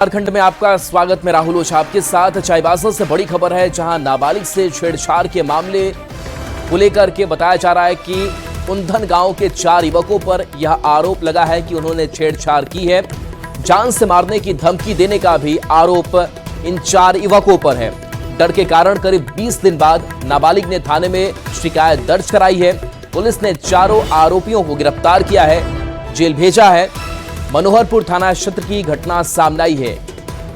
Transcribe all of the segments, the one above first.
झारखंड में आपका स्वागत। मैं राहुल ओझा आपके साथ। चाईबासा से बड़ी खबर है, जहां नाबालिग से छेड़छाड़ के मामले को लेकर के बताया जा रहा है कि उंधन गांव के 4 युवकों पर यह आरोप लगा है कि उन्होंने छेड़छाड़ की है। जान से मारने की धमकी देने का भी आरोप इन 4 युवकों पर है। डर के कारण करीब 20 दिन बाद नाबालिग ने थाने में शिकायत दर्ज कराई है। पुलिस ने चारों आरोपियों को गिरफ्तार किया है, जेल भेजा है। मनोहरपुर थाना क्षेत्र की घटना सामने आई है।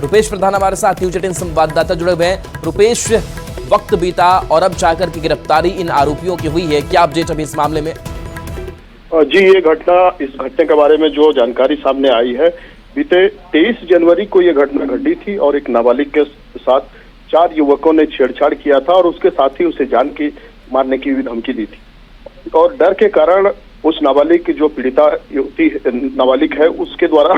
रुपेश प्रधान हमारे साथ न्यूज 18 संवाददाता जुड़े हुए हैं। रुपेश, वक्त बीता और अब जाकर की गिरफ्तारी इन आरोपियों की हुई है, क्या अपडेट अभी इस मामले में? जी, इस घटने के बारे में जो जानकारी सामने आई है, बीते 23 जनवरी को ये घटना घटी थी और एक नाबालिग के साथ 4 युवकों ने छेड़छाड़ किया था और उसके साथ ही उसे जान की मारने की भी धमकी दी थी। और डर के कारण उस नाबालिग की जो पीड़िता युवती नाबालिग है, उसके द्वारा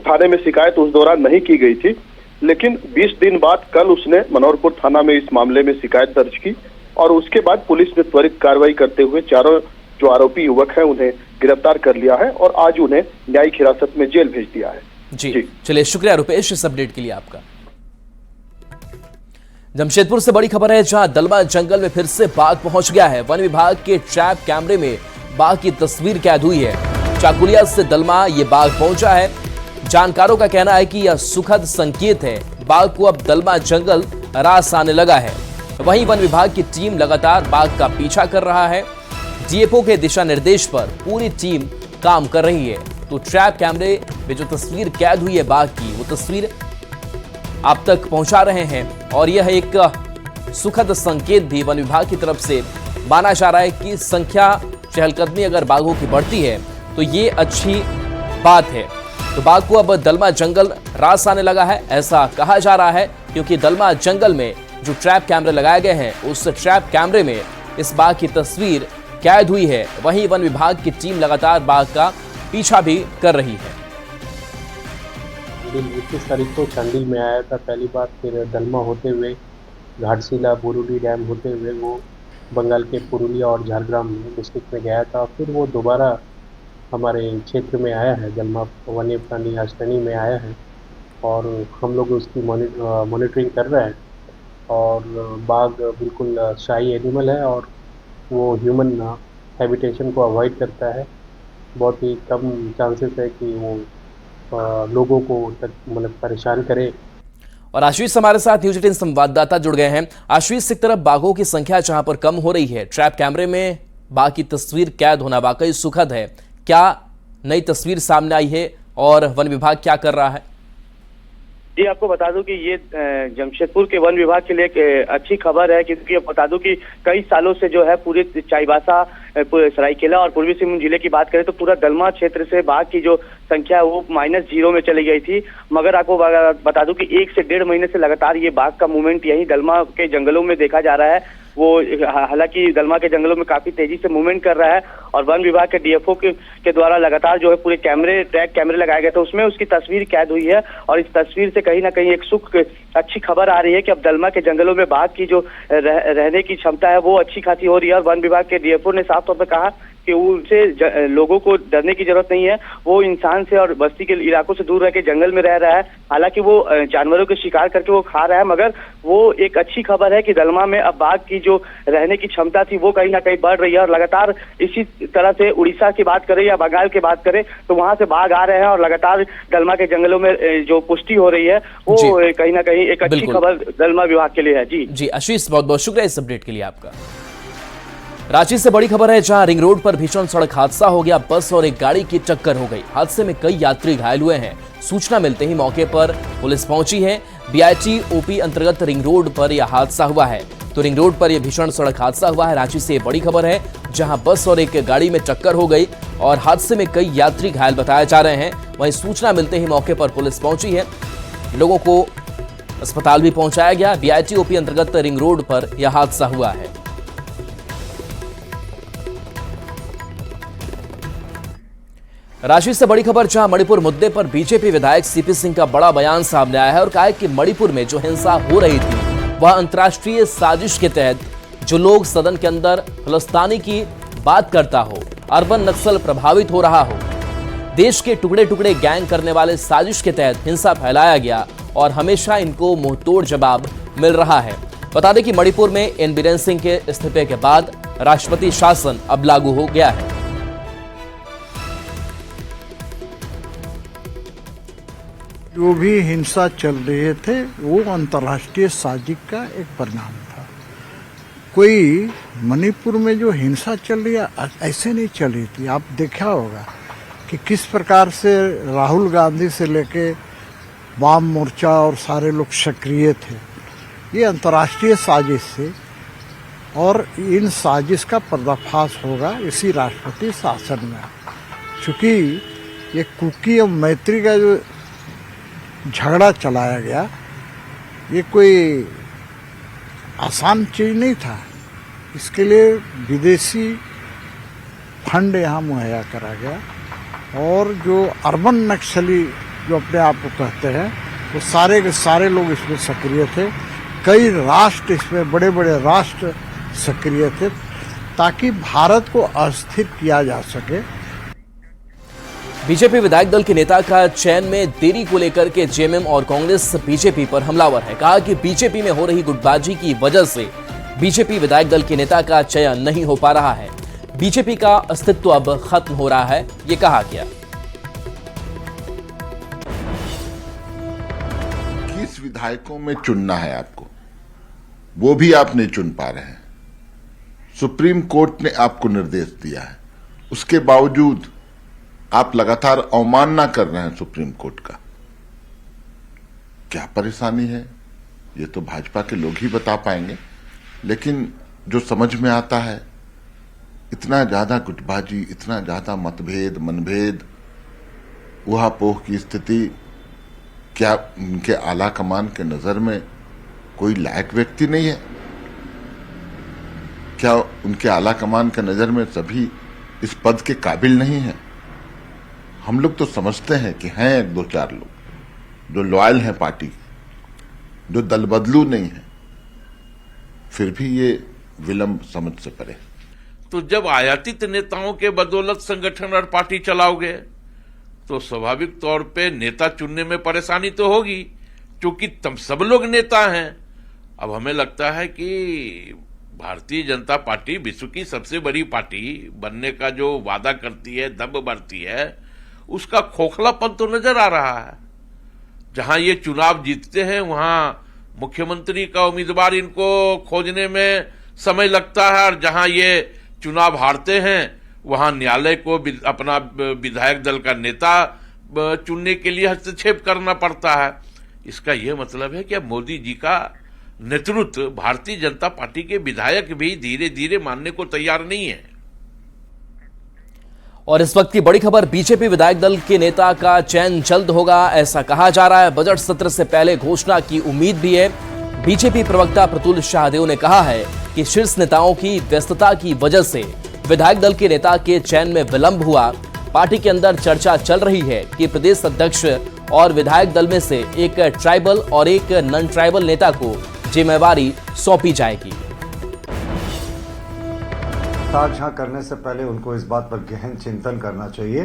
थाने में शिकायत उस दौरान नहीं की गई थी। लेकिन 20 दिन बाद कल उसने मनोहरपुर थाना में इस मामले में शिकायत दर्ज की और उसके बाद पुलिस ने त्वरित कार्रवाई करते हुए चारों जो आरोपी युवक हैं उन्हें गिरफ्तार कर लिया है और आज उन्हें न्यायिक हिरासत में जेल भेज दिया है। जी चलिए, शुक्रिया रुपेश इस अपडेट के लिए आपका। जमशेदपुर से बड़ी खबर है, जहां दलमा जंगल में फिर से बाघ पहुंच गया है। वन विभाग के ट्रैप कैमरे में बाघ की तस्वीर कैद हुई है। चाकुलिया से दलमा ये बाघ पहुंचा है। जानकारों का कहना है कि यह सुखद संकेत है, बाघ को अब दलमा जंगल रास आने लगा है। वहीं वन विभाग की टीम लगातार बाघ का पीछा कर रहा है। डीएफओ के दिशा निर्देश पर पूरी टीम काम कर रही है। तो ट्रैप कैमरे में जो तस्वीर कैद हुई है बाघ की, वो तस्वीर आप तक पहुंचा रहे हैं और यह एक सुखद संकेत भी वन विभाग की तरफ से माना जा रहा है कि संख्या चहलकदमी अगर बाघों की बढ़ती है तो ये अच्छी बात है। तो बाघ को अब दलमा जंगल रास आने लगा है, ऐसा कहा जा रहा है, क्योंकि दलमा जंगल में जो ट्रैप कैमरे लगाए गए हैं उस ट्रैप कैमरे में इस बाघ की तस्वीर कैद हुई है। वहीं वन विभाग की टीम लगातार बाघ का पीछा भी कर रही है। 21 तारीख को चांडिल में आया था पहली बार, फिर दलमा होते हुए घाटशिला बोरुडी डैम होते हुए वो बंगाल के पुरुलिया और झारग्राम डिस्ट्रिक्ट में गया था। फिर वो दोबारा हमारे क्षेत्र में आया है, दलमा वन्य प्राणी आश्रयणी में आया है और हम लोग उसकी मॉनिटरिंग कर रहे हैं। और बाघ बिल्कुल शाही एनिमल है और वो ह्यूमन हैबिटेशन को अवॉइड करता है। बहुत ही कम चांसेस है कि वो लोगों को मतलब परेशान करे। और आशीष हमारे साथ न्यूज 18 संवाददाता जुड़ गए हैं। आशीष, एक तरफ बाघों की संख्या जहां पर कम हो रही है, ट्रैप कैमरे में बाघ की तस्वीर कैद होना वाकई सुखद है। क्या नई तस्वीर सामने आई है और वन विभाग क्या कर रहा है? जी, आपको बता दूं कि ये जमशेदपुर के वन विभाग के लिए एक अच्छी खबर है, क्योंकि बता दूं कि कई सालों से जो है पूरे चाईबासा, सरायकेला और पूर्वी सिंहभूम जिले की बात करें तो पूरा दलमा क्षेत्र से बाघ की जो संख्या है वो -0 में चली गई थी। मगर आपको बता दूं कि 1 से 1.5 महीने से लगातार ये बाघ का मूवमेंट यही दलमा के जंगलों में देखा जा रहा है। वो हालांकि दलमा के जंगलों में काफी तेजी से मूवमेंट कर रहा है और वन विभाग के डीएफओ के द्वारा लगातार जो है पूरे ट्रैक कैमरे लगाए गए थे, उसमें उसकी तस्वीर कैद हुई है। और इस तस्वीर से कहीं ना कहीं एक अच्छी खबर आ रही है कि अब दलमा के जंगलों में बाघ की जो रहने की क्षमता है वो अच्छी खासी हो रही है। और वन विभाग के डीएफओ ने साफ तौर पर कहा कि उनसे लोगों को डरने की जरूरत नहीं है, वो इंसान से और बस्ती के इलाकों से दूर रह के जंगल में रह रहा है। हालांकि वो जानवरों के शिकार करके वो खा रहा है, मगर वो एक अच्छी खबर है कि दलमा में अब बाघ की जो रहने की क्षमता थी वो कहीं ना कहीं बढ़ रही है। और लगातार इसी तरह से उड़ीसा की बात करें या बंगाल की बात करें तो वहां से बाघ आ रहे हैं और लगातार दलमा के जंगलों में जो पुष्टि हो रही है वो कहीं ना कहीं एक अच्छी खबर दलमा विभाग के लिए है। जी आशीष, बहुत बहुत शुक्रिया इस अपडेट के लिए आपका। रांची से बड़ी खबर है, जहां रिंग रोड पर भीषण सड़क हादसा हो गया। बस और एक गाड़ी की टक्कर हो गई। हादसे में कई यात्री घायल हुए हैं। सूचना मिलते ही मौके पर पुलिस पहुंची है। बीआईटी ओपी अंतर्गत रिंग रोड पर यह हादसा हुआ है। तो रिंग रोड पर यह भीषण सड़क हादसा हुआ है। रांची से बड़ी खबर है, जहां बस और एक गाड़ी में टक्कर हो गई और हादसे में कई यात्री घायल बताए जा रहे हैं। वहीं सूचना मिलते ही मौके पर पुलिस पहुंची है। लोगों को अस्पताल भी पहुंचाया गया। बीआईटी ओपी अंतर्गत रिंग रोड पर यह हादसा हुआ है। रांची से बड़ी खबर, जहां मणिपुर मुद्दे पर बीजेपी विधायक सीपी सिंह का बड़ा बयान सामने आया है और कहा है कि मणिपुर में जो हिंसा हो रही थी वह अंतर्राष्ट्रीय साजिश के तहत जो लोग सदन के अंदर खालिस्तानी की बात करता हो, अर्बन नक्सल प्रभावित हो रहा हो, देश के टुकड़े टुकड़े गैंग करने वाले साजिश के तहत हिंसा फैलाया गया और हमेशा इनको मुंहतोड़ जवाब मिल रहा है। बता दें कि मणिपुर में एन बीरेन सिंह के इस्तीफे के बाद राष्ट्रपति शासन अब लागू हो गया है। जो भी हिंसा चल रहे थे वो अंतर्राष्ट्रीय साजिश का एक परिणाम था। कोई मणिपुर में जो हिंसा चल रही है ऐसे नहीं चल रही थी। आप देखा होगा कि किस प्रकार से राहुल गांधी से लेके वाम मोर्चा और सारे लोग सक्रिय थे। ये अंतर्राष्ट्रीय साजिश से, और इन साजिश का पर्दाफाश होगा इसी राष्ट्रपति शासन में। चूँकि ये कुकी और मैत्री का जो झगड़ा चलाया गया, ये कोई आसान चीज नहीं था। इसके लिए विदेशी फंड यहाँ मुहैया करा गया, और जो अर्बन नक्सली जो अपने आप को कहते हैं वो सारे के सारे लोग इसमें सक्रिय थे। कई राष्ट्र इसमें, बड़े बड़े राष्ट्र सक्रिय थे, ताकि भारत को अस्थिर किया जा सके। बीजेपी विधायक दल के नेता का चयन में देरी को लेकर के जेएमएम और कांग्रेस बीजेपी पर हमलावर है। कहा कि बीजेपी में हो रही गुटबाजी की वजह से बीजेपी विधायक दल के नेता का चयन नहीं हो पा रहा है। बीजेपी का अस्तित्व अब खत्म हो रहा है, ये कहा गया। किस विधायकों में चुनना है आपको, वो भी आप नहीं चुन पा रहे हैं। सुप्रीम कोर्ट ने आपको निर्देश दिया है, उसके बावजूद आप लगातार अवमानना कर रहे हैं सुप्रीम कोर्ट का। क्या परेशानी है, ये तो भाजपा के लोग ही बता पाएंगे। लेकिन जो समझ में आता है, इतना ज्यादा गुटबाजी, इतना ज्यादा मतभेद, मनभेद, उहापोह की स्थिति, क्या उनके आला कमान के नजर में कोई लायक व्यक्ति नहीं है? क्या उनके आला कमान के नजर में सभी इस पद के काबिल नहीं है? हम लोग तो समझते हैं कि हैं दो चार लोग जो लॉयल हैं पार्टी, जो दल बदलू नहीं है, फिर भी ये विलंब समझ से परे। तो जब आयातित नेताओं के बदौलत संगठन और पार्टी चलाओगे तो स्वाभाविक तौर पे नेता चुनने में परेशानी तो होगी, क्योंकि तब सब लोग नेता हैं। अब हमें लगता है कि भारतीय जनता पार्टी विश्व की सबसे बड़ी पार्टी बनने का जो वादा करती है, दम भरती है, उसका खोखलापन तो नजर आ रहा है। जहां ये चुनाव जीतते हैं वहां मुख्यमंत्री का उम्मीदवार इनको खोजने में समय लगता है, और जहां ये चुनाव हारते हैं वहां न्यायालय को अपना विधायक दल का नेता चुनने के लिए हस्तक्षेप करना पड़ता है। इसका यह मतलब है कि अब मोदी जी का नेतृत्व भारतीय जनता पार्टी के विधायक भी धीरे धीरे मानने को तैयार नहीं है। और इस वक्त की बड़ी खबर, बीजेपी विधायक दल के नेता का चयन जल्द होगा, ऐसा कहा जा रहा है। बजट सत्र से पहले घोषणा की उम्मीद भी है। बीजेपी प्रवक्ता प्रतुल शाहदेव ने कहा है कि शीर्ष नेताओं की व्यस्तता की वजह से विधायक दल के नेता के चयन में विलंब हुआ। पार्टी के अंदर चर्चा चल रही है कि प्रदेश अध्यक्ष और विधायक दल में से एक ट्राइबल और एक नॉन ट्राइबल नेता को जिम्मेवारी सौंपी जाएगी। ताकझां करने से पहले उनको इस बात पर गहन चिंतन करना चाहिए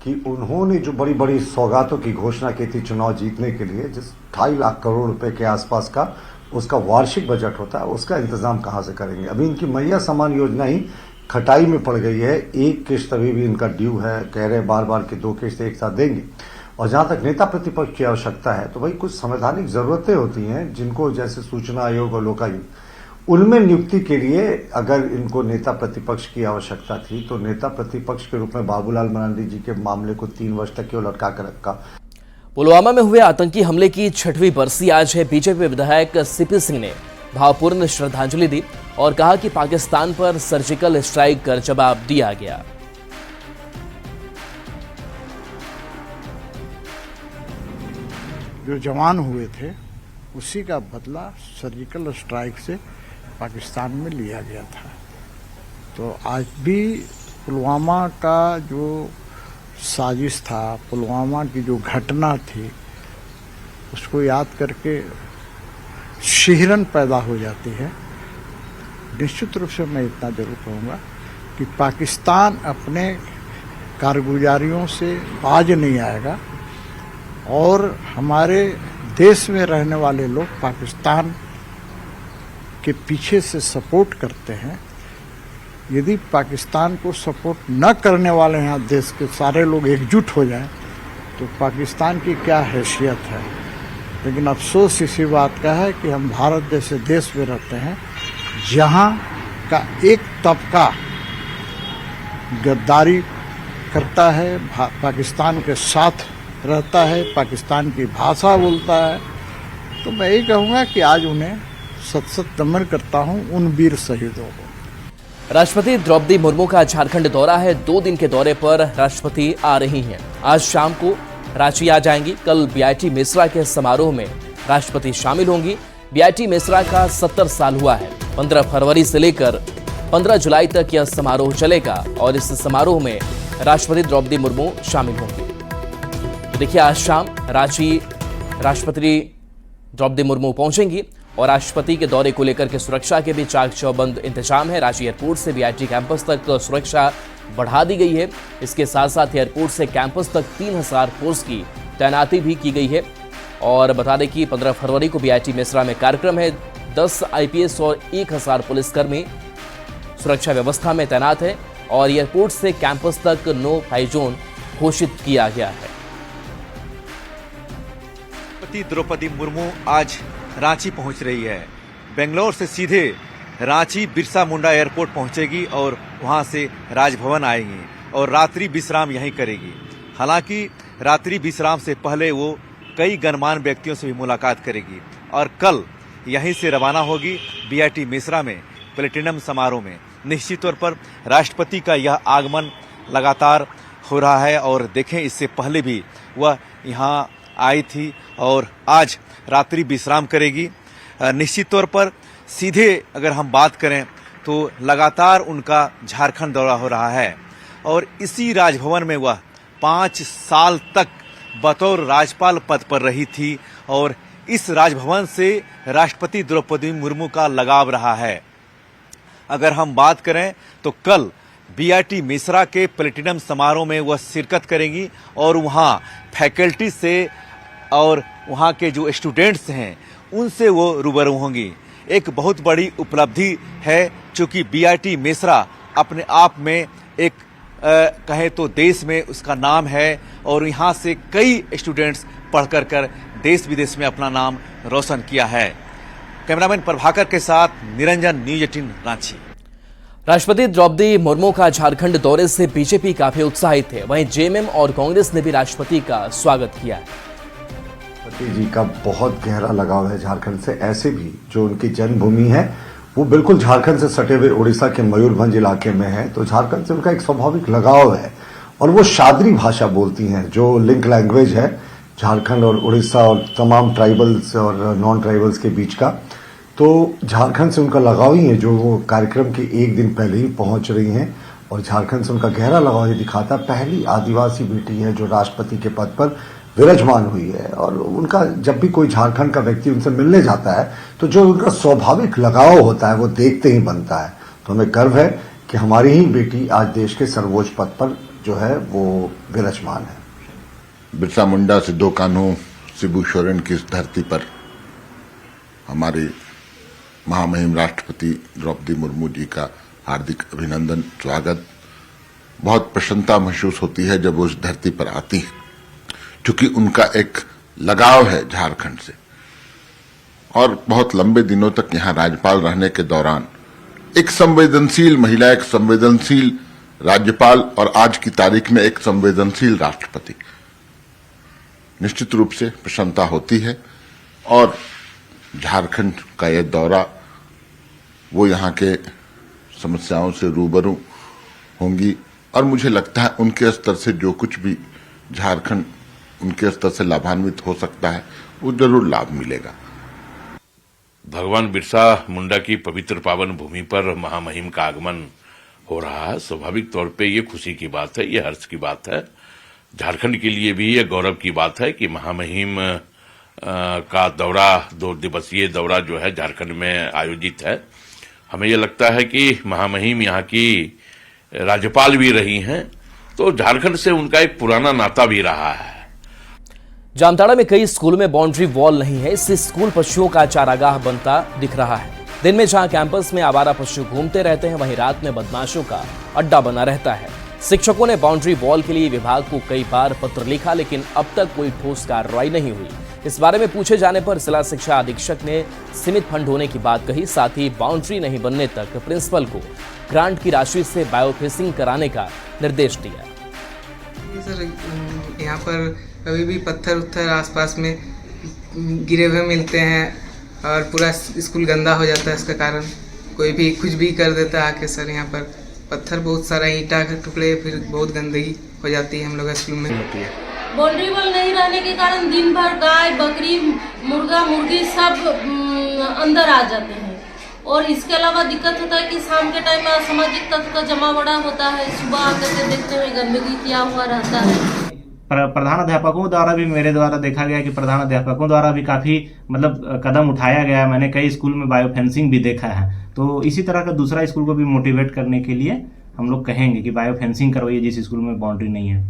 कि उन्होंने जो बड़ी बड़ी सौगातों की घोषणा की थी चुनाव जीतने के लिए, जिस 2.5 लाख करोड़ रुपए के आसपास का उसका वार्षिक बजट होता है, उसका इंतजाम कहां से करेंगे। अभी इनकी मैया समान योजना ही खटाई में पड़ गई है। एक किस्त अभी भी इनका ड्यू है, कह रहे बार बार कि 2 किस्त एक साथ देंगे। और जहां तक नेता प्रतिपक्ष की आवश्यकता है, तो भाई कुछ संवैधानिक जरूरतें होती हैं जिनको, जैसे सूचना आयोग और लोकायुक्त, उनमें नियुक्ति के लिए अगर इनको नेता प्रतिपक्ष की आवश्यकता थी तो नेता प्रतिपक्ष के रूप में बाबूलाल मरांडी जी के मामले को 3 वर्ष तक क्यों लटका कर रखा। पुलवामा में हुए आतंकी हमले की 6वीं बरसी आज है। बीजेपी विधायक सीपी सिंह ने भावपूर्ण श्रद्धांजलि दी और कहा कि पाकिस्तान पर सर्जिकल स्ट्राइक कर जवाब दिया गया। जो जवान हुए थे उसी का बदला सर्जिकल स्ट्राइक से पाकिस्तान में लिया गया था। तो आज भी पुलवामा का जो साजिश था, पुलवामा की जो घटना थी, उसको याद करके शिहरन पैदा हो जाती है। निश्चित रूप से मैं इतना जरूर कहूँगा कि पाकिस्तान अपने कारगुजारियों से बाज नहीं आएगा और हमारे देश में रहने वाले लोग पाकिस्तान के पीछे से सपोर्ट करते हैं। यदि पाकिस्तान को सपोर्ट न करने वाले यहाँ देश के सारे लोग एकजुट हो जाएं तो पाकिस्तान की क्या हैसियत है। लेकिन अफसोस इसी बात का है कि हम भारत जैसे देश में रहते हैं जहाँ का एक तबका गद्दारी करता है, पाकिस्तान के साथ रहता है, पाकिस्तान की भाषा बोलता है। तो मैं यही कहूँगा कि आज उन्हें सत सत नमन करता हूँ उन वीर शहीदों को। राष्ट्रपति द्रौपदी मुर्मू का झारखंड दौरा है। 2 दिन के दौरे पर राष्ट्रपति आ रही हैं। आज शाम को रांची आ जाएंगी। कल बीआईटी मिश्रा के समारोह में राष्ट्रपति शामिल होंगी। बीआईटी मिश्रा का 70 साल हुआ है। 15 फरवरी से लेकर 15 जुलाई तक यह समारोह चलेगा और इस समारोह में राष्ट्रपति द्रौपदी मुर्मू शामिल होंगी। तो देखिए, आज शाम रांची राष्ट्रपति द्रौपदी मुर्मू पहुंचेंगी और राष्ट्रपति के दौरे को लेकर के सुरक्षा के भी चाक चौबंद इंतजाम है। रांची एयरपोर्ट से बीआईटी कैंपस तक सुरक्षा बढ़ा दी गई है। इसके साथ साथ एयरपोर्ट से कैंपस तक 3000 फोर्स की तैनाती भी की गई है। और बता दें कि 15 फरवरी को बीआईटी मिश्रा में कार्यक्रम है। 10 आईपीएस और 1000 पुलिसकर्मी सुरक्षा व्यवस्था में तैनात है और एयरपोर्ट से कैंपस तक नो फ्लाई जोन घोषित किया गया है। राष्ट्रपति द्रौपदी मुर्मू आज रांची पहुंच रही है। बेंगलोर से सीधे रांची बिरसा मुंडा एयरपोर्ट पहुंचेगी और वहां से राजभवन आएगी और रात्रि विश्राम यहीं करेगी। हालांकि रात्रि विश्राम से पहले वो कई गणमान्य व्यक्तियों से भी मुलाकात करेगी और कल यहीं से रवाना होगी बीआईटी मिश्रा में प्लेटिनम समारोह में। निश्चित तौर पर राष्ट्रपति का यह आगमन लगातार हो रहा है और देखें, इससे पहले भी वह यहाँ आई थी और आज रात्रि विश्राम करेगी। निश्चित तौर पर सीधे अगर हम बात करें तो लगातार उनका झारखंड दौरा हो रहा है और इसी राजभवन में वह 5 साल तक बतौर राज्यपाल पद पर रही थी और इस राजभवन से राष्ट्रपति द्रौपदी मुर्मू का लगाव रहा है। अगर हम बात करें तो कल बीआईटी मिश्रा के प्लेटिनम समारोह में वह शिरकत करेंगी और वहां फैकल्टी से और वहां के जो स्टूडेंट्स हैं उनसे वो रूबरू होंगी। एक बहुत बड़ी उपलब्धि है क्योंकि बीआईटी मिश्रा अपने आप में एक कहें तो देश में उसका नाम है और यहाँ से कई स्टूडेंट्स पढ़कर कर देश विदेश में अपना नाम रोशन किया है। कैमरामैन प्रभाकर के साथ निरंजन, न्यूज 18 रांची। राष्ट्रपति द्रौपदी मुर्मू का झारखंड दौरे से बीजेपी काफी उत्साहित है। वहीं जेएमएम और कांग्रेस ने भी राष्ट्रपति का स्वागत किया है। राष्ट्रपति जी का बहुत गहरा लगाव है झारखंड से। ऐसे भी जो उनकी जन्मभूमि है वो बिल्कुल झारखंड से सटे हुए उड़ीसा के मयूरभंज इलाके में है, तो झारखंड से उनका एक स्वाभाविक लगाव है और वो शादरी भाषा बोलती हैं जो लिंक लैंग्वेज है झारखंड और उड़ीसा और तमाम ट्राइबल्स और नॉन ट्राइबल्स के बीच का। तो झारखंड से उनका लगाव ही है जो वो कार्यक्रम के एक दिन पहले ही पहुंच रही हैं और झारखंड से उनका गहरा लगाव ये दिखाता। पहली आदिवासी बेटी है जो राष्ट्रपति के पद पर विराजमान हुई है और उनका जब भी कोई झारखंड का व्यक्ति उनसे मिलने जाता है तो जो उनका स्वाभाविक लगाव होता है वो देखते ही बनता है। तो हमें गर्व है कि हमारी ही बेटी आज देश के सर्वोच्च पद पर जो है वो विराजमान है। बिरसा मुंडा, सिद्धो कान्हू, शिबू सोरेन की इस धरती पर हमारे महामहिम राष्ट्रपति द्रौपदी मुर्मू जी का हार्दिक अभिनंदन, स्वागत। बहुत प्रसन्नता महसूस होती है जब वो उस धरती पर आती है क्योंकि उनका एक लगाव है झारखंड से और बहुत लंबे दिनों तक यहां राज्यपाल रहने के दौरान एक संवेदनशील महिला, एक संवेदनशील राज्यपाल और आज की तारीख में एक संवेदनशील राष्ट्रपति, निश्चित रूप से प्रसन्नता होती है। और झारखंड का यह दौरा वो यहाँ के समस्याओं से रूबरू होंगी और मुझे लगता है उनके स्तर से जो कुछ भी झारखंड उनके स्तर से लाभान्वित हो सकता है वो जरूर लाभ मिलेगा। भगवान बिरसा मुंडा की पवित्र पावन भूमि पर महामहिम का आगमन हो रहा है। स्वाभाविक तौर पे ये खुशी की बात है, ये हर्ष की बात है। झारखंड के लिए भी ये गौरव की बात है कि महामहिम का दौरा, 2 दिवसीय दौरा जो है झारखंड में आयोजित है। हमें ये लगता है कि महामहिम यहाँ की राज्यपाल भी रही हैं तो झारखंड से उनका एक पुराना नाता भी रहा है। जामताड़ा में कई स्कूलों में बाउंड्री वॉल नहीं है, इससे स्कूल पशुओं का चारागाह बनता दिख रहा है। दिन में जहां कैंपस में आवारा पशु घूमते रहते हैं, वहीं रात में बदमाशों का अड्डा बना रहता है। शिक्षकों ने बाउंड्री वॉल के लिए विभाग को कई बार पत्र लिखा, लेकिन अब तक कोई ठोस कार्रवाई नहीं हुई। इस बारे में पूछे जाने पर जिला शिक्षा अधीक्षक ने सीमित फंड होने की बात कही, साथ ही बाउंड्री नहीं बनने तक प्रिंसिपल को ग्रांट की राशि से बायोफेंसिंग कराने का निर्देश दिया। सर, यहाँ पर अभी भी पत्थर उत्थर आसपास में गिरे हुए मिलते हैं और पूरा स्कूल गंदा हो जाता है। इसका कारण कोई भी कुछ भी कर देता है आके। सर, यहाँ पर पत्थर बहुत सारा, ईंटा के टुकड़े, फिर बहुत गंदगी हो जाती है हम लोग स्कूल में। बाउंड्री वॉल नहीं रहने के कारण दिन भर गाय, बकरी, मुर्गा, मुर्गी सब अंदर आ जाते हैं। और इसके अलावा दिक्कत होता है कि शाम के टाइम में असामाजिक तत्व का जमा बड़ा होता है। सुबह आकर के देखते हैं गंदगी किया हुआ रहता है। प्रधान अध्यापकों द्वारा भी, मेरे द्वारा देखा गया कि प्रधान अध्यापकों द्वारा भी काफी कदम उठाया गया है। मैंने कई स्कूल में बायोफेंसिंग भी देखा है, तो इसी तरह का दूसरा स्कूल को भी मोटिवेट करने के लिए हम लोग कहेंगे कि बायोफेंसिंग करवाइए जिस स्कूल में बाउंड्री नहीं है।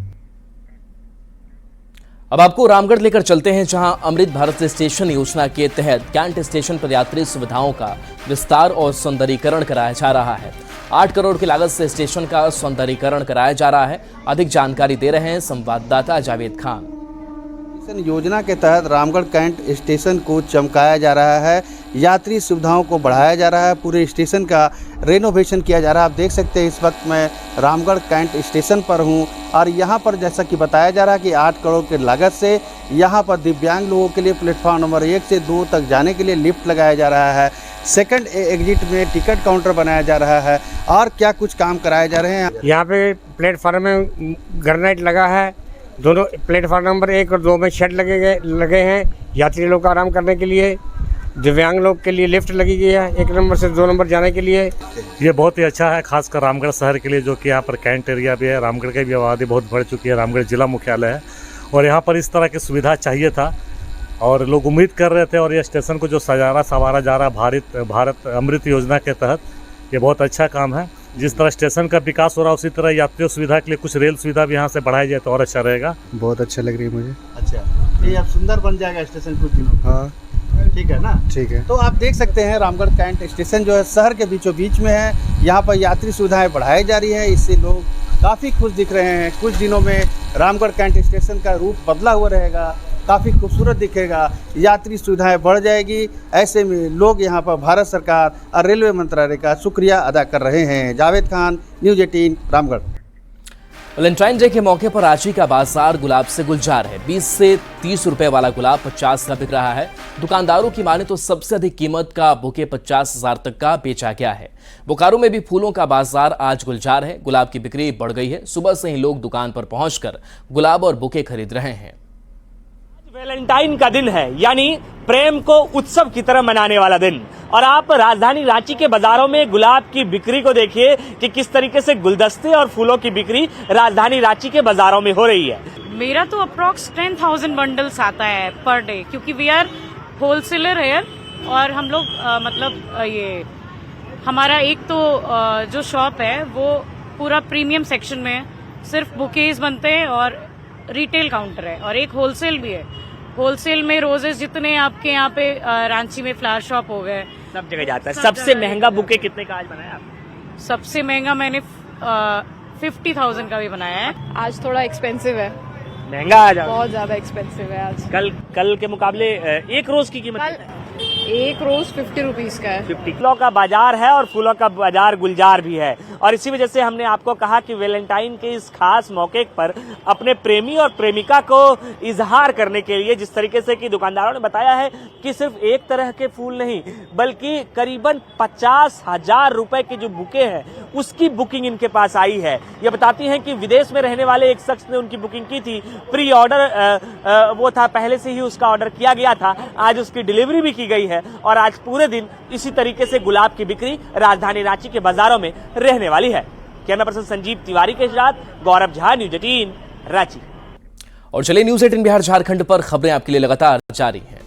अब आपको रामगढ़ लेकर चलते हैं, जहां अमृत भारत स्टेशन योजना के तहत कैंट स्टेशन पर यात्री सुविधाओं का विस्तार और सौंदर्यीकरण कराया जा रहा है। 8 करोड़ की लागत से स्टेशन का सौंदर्यीकरण कराया जा रहा है। अधिक जानकारी दे रहे हैं संवाददाता जावेद खान। योजना के तहत रामगढ़ कैंट स्टेशन को चमकाया जा रहा है, यात्री सुविधाओं को बढ़ाया जा रहा है, पूरे स्टेशन का रेनोवेशन किया जा रहा है। आप देख सकते हैं इस वक्त मैं रामगढ़ कैंट स्टेशन पर हूं और यहां पर जैसा कि बताया जा रहा है कि 8 करोड़ की लागत से यहां पर दिव्यांग लोगों के लिए प्लेटफॉर्म नंबर 1 से 2 तक जाने के लिए लिफ्ट लगाया जा रहा है। सेकंड एग्जिट में टिकट काउंटर बनाया जा रहा है और क्या कुछ काम कराए जा रहे हैं। यहाँ पे प्लेटफॉर्म में ग्रेनाइट लगा है, दोनों प्लेटफॉर्म नंबर 1 और 2 में शेड लगे हैं यात्री लोग का आराम करने के लिए। दिव्यांग लोग के लिए लिफ्ट लगी गई है 1 नंबर से 2 नंबर जाने के लिए। ये बहुत ही अच्छा है, खासकर रामगढ़ शहर के लिए, जो कि यहाँ पर कैंट एरिया भी है। रामगढ़ की भी आबादी बहुत बढ़ चुकी है, रामगढ़ जिला मुख्यालय है और यहाँ पर इस तरह की सुविधा चाहिए था और लोग उम्मीद कर रहे थे। और ये स्टेशन को जो संवारा जा रहा भारत अमृत योजना के तहत, ये बहुत अच्छा काम है। जिस तरह स्टेशन का विकास हो रहा है उसी तरह यात्रियों सुविधा के लिए कुछ रेल सुविधा भी यहाँ से बढ़ाई जाए तो और अच्छा रहेगा। बहुत अच्छा लग रही है मुझे। अच्छा, ये अब सुंदर बन जाएगा स्टेशन कुछ दिनों। हाँ, ठीक है ना। ठीक है, तो आप देख सकते हैं रामगढ़ कैंट स्टेशन जो है शहर के बीचों बीच में है। यहाँ पर यात्री सुविधाएं बढ़ाई जा रही है, इससे लोग काफ़ी खुश दिख रहे हैं। कुछ दिनों में रामगढ़ कैंट स्टेशन का रूप बदला हुआ रहेगा, काफ़ी खूबसूरत दिखेगा, यात्री सुविधाएं बढ़ जाएगी। ऐसे में लोग यहाँ पर भारत सरकार और रेलवे मंत्रालय का शुक्रिया अदा कर रहे हैं। Javed Khan, news 18 Ramgarh. Valentine day के मौके पर रांची का बाजार गुलाब से गुलजार है। 20 से 30 रुपए वाला गुलाब 50 का बिक रहा है। दुकानदारों की माने तो सबसे अधिक कीमत का बुके 50,000 तक का बेचा गया है। बोकारो में भी फूलों का बाजार आज गुलजार है। गुलाब की बिक्री बढ़ गई है। सुबह से ही लोग दुकान पर पहुंचकर गुलाब और बुके खरीद रहे हैं। वैलेंटाइन का दिन है, यानी प्रेम को उत्सव की तरह मनाने वाला दिन। और आप राजधानी रांची के बाजारों में गुलाब की बिक्री को देखिए कि किस तरीके से गुलदस्ते और फूलों की बिक्री राजधानी रांची के बाजारों में हो रही है। मेरा तो अप्रॉक्स 10,000 बंडल्स आता है पर डे, क्योंकि वी आर होलसेलर है और हम लोग ये हमारा एक तो जो शॉप है वो पूरा प्रीमियम सेक्शन में सिर्फ बुकेज बनते हैं और रिटेल काउंटर है और एक होलसेल भी है। होलसेल में रोजेस जितने आपके यहाँ पे रांची में फ्लावर शॉप हो गए, सब जगह जाता है। सबसे महंगा बुके कितने का आज बनाया आप? सबसे महंगा मैंने 50,000 का भी बनाया है। आज थोड़ा एक्सपेंसिव है, महंगा आज बहुत ज्यादा एक्सपेंसिव है आज। कल के मुकाबले एक रोज की कीमत, एक रोज 50 रुपीज का है। 50 फूलों का बाजार है और फूलों का बाजार गुलजार भी है। और इसी वजह से हमने आपको कहा कि वैलेंटाइन के इस खास मौके पर अपने प्रेमी और प्रेमिका को इजहार करने के लिए, जिस तरीके से कि दुकानदारों ने बताया है कि सिर्फ एक तरह के फूल नहीं बल्कि करीबन 50,000 रुपए के जो बुके हैं उसकी बुकिंग इनके पास आई है। ये बताती हैं कि विदेश में रहने वाले एक शख्स ने उनकी बुकिंग की थी। प्री ऑर्डर वो था, पहले से ही उसका ऑर्डर किया गया था, आज उसकी डिलीवरी भी की गई है और आज पूरे दिन इसी तरीके से गुलाब की बिक्री राजधानी रांची के बाजारों में रहने वाली है। कैमरा पर्सन संजीव तिवारी के साथ गौरव झा, न्यूज़ 18 रांची। और चलिए न्यूज़ 18 बिहार झारखंड पर खबरें आपके लिए लगातार जारी हैं।